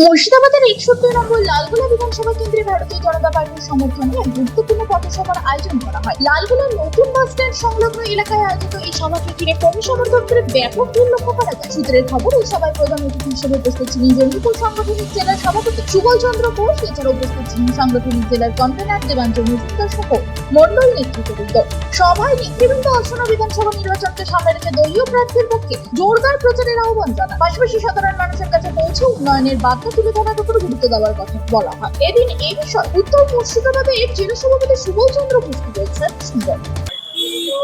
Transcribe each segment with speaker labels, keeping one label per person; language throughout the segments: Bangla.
Speaker 1: মুর্শিদাবাদের 61 নম্বর লালগোলা বিধানসভা কেন্দ্রে ভারতীয় জনতা পার্টির সমর্থনে এক গুরুত্বপূর্ণ পথসভার আয়োজন করা হয়। লালগোলার নতুন বাস স্ট্যান্ড সংলগ্ন এলাকায় আয়োজিত এই সভাকে ঘিরে কর্মী সমর্থকদের ব্যাপক ভিড় লক্ষ্য করা যায়। সূত্রের খবর, এই সভায় প্রধান অতিথি হিসেবে উপস্থিত ছিলেন জঙ্গিপুর সাংগঠনিক জেলার সভাপতি সুবল চন্দ্র ঘোষ। এছাড়া উপস্থিত ছিলেন সাংগঠনিক জেলার কনভেনার দেবাঞ্জন মজুমদার সহ মন্ডল নেতৃত্ববৃন্দ। সভায় নেতৃবৃন্দ আসন্ন বিধানসভা নির্বাচনকে সামনে রেখে দলীয় প্রার্থীর পক্ষে জোরদার প্রচারের আহ্বান জানান। পাশাপাশি সাধারণ মানুষের কাছে পৌঁছে উন্নয়নের বার্তা তুলে ধরার উপর গুরুত্ব দেওয়ার কথা বলা হয়। এদিন এই বিষয়ে উত্তর মুর্শিদাবাদের জেলা সভাপতি সুবল চন্দ্র ঘোষ বলেছেন, শুনবেন।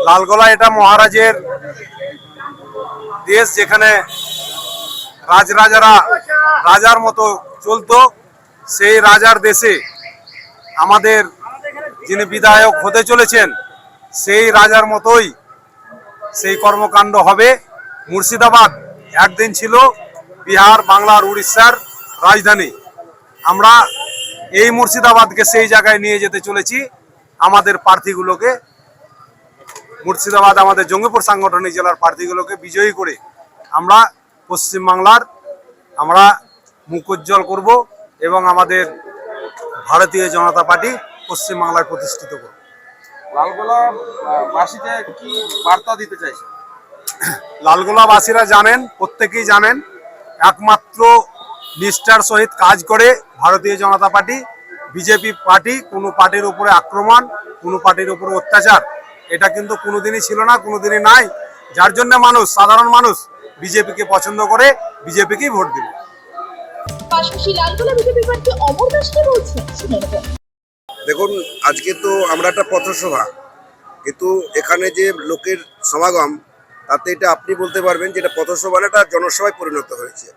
Speaker 2: লালগোলা এটা মহারাজের দেশ, যেখানে রাজরাজারা রাজার মতো চলতো। সেই রাজার দেশে আমাদের যিনি বিধায়ক হতে চলেছেন, সেই রাজার মতোই সেই কর্মকাণ্ড হবে। মুর্শিদাবাদ একদিন ছিল বিহার, বাংলার, উড়িষ্যার রাজধানী। আমরা এই মুর্শিদাবাদকে সেই জায়গায় নিয়ে যেতে চলেছি। আমাদের প্রার্থীগুলোকে, মুর্শিদাবাদ আমাদের জঙ্গিপুর সাংগঠনিক জেলার প্রার্থীগুলোকে বিজয়ী করে আমরা পশ্চিমবাংলার আমরা মুখ উজ্জ্বল করব এবং আমাদের ভারতীয় জনতা পার্টি পশ্চিমবাংলায় প্রতিষ্ঠিত করব।
Speaker 3: লালগোলাবাসীকে কি বার্তা দিতে চাইছে?
Speaker 2: লালগোলাবাসীরা জানেন, প্রত্যেকেই জানেন, একমাত্র নিষ্ঠার সহিত কাজ করে ভারতীয় জনতা পার্টি। বিজেপি পার্টি কোনো পার্টির উপরে আক্রমণ, কোনো পার্টির উপরে অত্যাচার, এটা কিন্তু কোনোদিনই ছিল না, কোনোদিনই নাই। যার জন্য মানুষ, সাধারণ মানুষ বিজেপিকে পছন্দ করে, বিজেপিকেই ভোট দেবে।
Speaker 1: পাশাপাশি লালগোলা বিজেপি প্রার্থী অমর দাস কি বলছেন, শুনে নেব।
Speaker 4: দেখুন, আজকে তো আমরা একটা পথসভা, কিন্তু এখানে যে লোকের সমাগম, তাতে এটা আপনি বলতে পারবেন যে এটা পথসভা না, এটা জনসভায় পরিণত হয়েছে।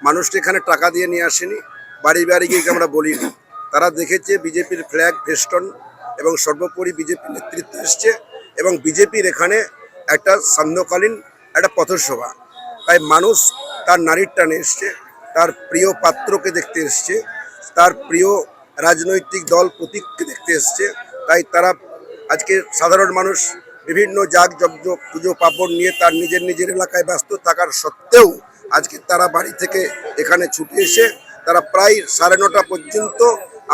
Speaker 4: মানুষটা এখানে টাকা দিয়ে নিয়ে আসেনি, বাড়ি বাড়ি গিয়ে আমরা বলিনি। তারা দেখেছে বিজেপির ফ্ল্যাগ, ফেস্টন এবং সর্বোপরি বিজেপির নেতৃত্ব এসছে এবং বিজেপির এখানে একটা সান্ধ্যকালীন একটা পথসভা। তাই মানুষ তার নারীর টানে এসছে, তার প্রিয় পাত্রকে দেখতে এসছে, তার প্রিয় রাজনৈতিক দল প্রতীককে দেখতে এসছে। তাই তারা আজকে সাধারণ মানুষ বিভিন্ন যাগযজ্ঞ, পুজো পার্বণ নিয়ে তার নিজের নিজের এলাকায় ব্যস্ত থাকার সত্ত্বেও আজকে তারা বাড়ি থেকে এখানে ছুটে এসে তারা প্রায় 9:30 পর্যন্ত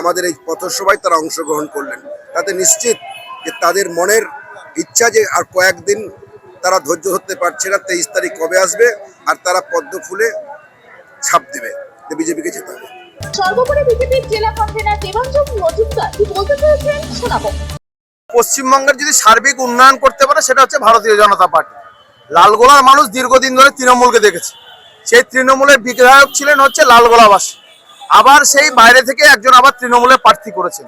Speaker 4: আমাদের এই পথসভায় তারা অংশগ্রহণ করলেন। তাতে নিশ্চিত যে তাদের মনের ইচ্ছা যে আর কয়েকদিন তারা ধৈর্য ধরতে পারছে না, 23 তারিখ কবে আসবে আর তারা পদ্ম ফুলে ছাপ দেবে যে বিজেপিকে যেতে হবে।
Speaker 1: সর্বোপরি বিজেপির জেলা কনভেনার দেবাঞ্জন মজুমদার কি বলতে চেয়েছেন, শোনাবো।
Speaker 3: পশ্চিমবঙ্গের যদি সার্বিক উন্নয়ন করতে পারে সেটা হচ্ছে ভারতীয় জনতা পার্টি। লালগোলার মানুষ দীর্ঘদিন ধরে তৃণমূলকে দেখেছে। সেই তৃণমূলের বিধায়ক ছিলেন হচ্ছে লালগোলাবাসী, আবার সেই বাইরে থেকে একজন আবার তৃণমূলের প্রার্থী করেছেন।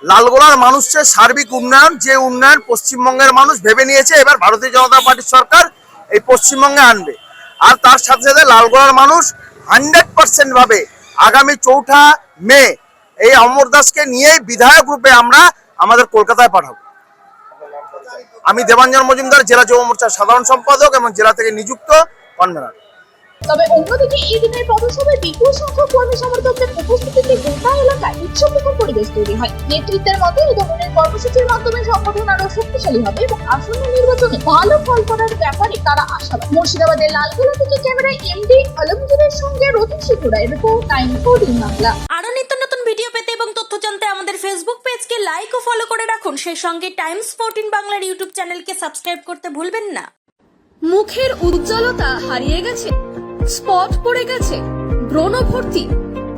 Speaker 3: লালগোলার মানুষের সার্বিক উন্নয়ন, যে উন্নয়ন পশ্চিমবঙ্গের মানুষ ভেবে নিয়েছে এবার ভারতীয় জনতা পার্টির সরকার এই পশ্চিমবঙ্গে আনবে। আর তার সাথে সাথে লালগোলার মানুষ 100% ভাবে আগামী 4 মে এই অমর দাসকে নিয়েই বিধায়ক রূপে আমরা আমাদের কলকাতায় পাঠাবো। আমি দেবাঞ্জন মজুমদার, জেলা যুব মোর্চার সাধারণ সম্পাদক এবং জেলা থেকে নিযুক্ত কনভেনার।
Speaker 1: তবে অন্যদিকে এই দিনের পথসভায় বিপুল সংখ্যক কর্মী সমর্থকদের উপস্থিতিতে গোটা এলাকায় উৎসবমুখর পরিবেশ তৈরি হয়। নেতৃত্বের মতে এই ধরনের কর্মসূচির মাধ্যমে সংগঠন আরো শক্তিশালী হবে এবং আসন্ন নির্বাচনে ভালো ফল করার ব্যাপারে তারা আশাবাদী। মুর্শিদাবাদের লালগোলা থেকে ক্যামেরায় এমডি আলমগীরের সঙ্গে রতিন শিখুরায় রিপোর্ট, টাইম 14 বাংলা।
Speaker 5: আরো নিত্য নতুন ভিডিও পেতে এবং তথ্য জানতে আমাদের ফেসবুক পেজকে লাইক ও ফলো করে রাখুন। সেই সঙ্গে টাইমস 14 বাংলার ইউটিউব চ্যানেলকে সাবস্ক্রাইব করতে ভুলবেন না।
Speaker 6: মুখের উজ্জ্বলতা হারিয়ে গেছে, স্পট পড়ে গেছে, ব্রণ ভর্তি,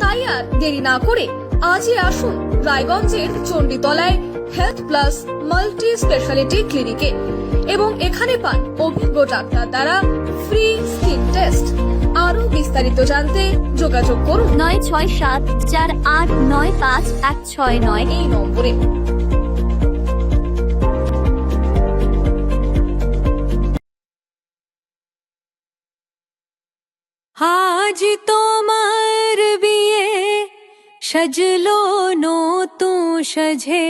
Speaker 6: তাই আর দেরি না করে আজই আসুন রায়গঞ্জের চণ্ডীতলায় হেলথ প্লাস মাল্টি স্পেশালিটি ক্লিনিকে এবং এখানে পান অভিজ্ঞ ডাক্তার দ্বারা ফ্রি স্কিন টেস্ট। আরো বিস্তারিত জানতে যোগাযোগ করুন 9674895169 এই নম্বরে।
Speaker 5: আজ তোমার বিয়ে সাজলো নতুন সাজে।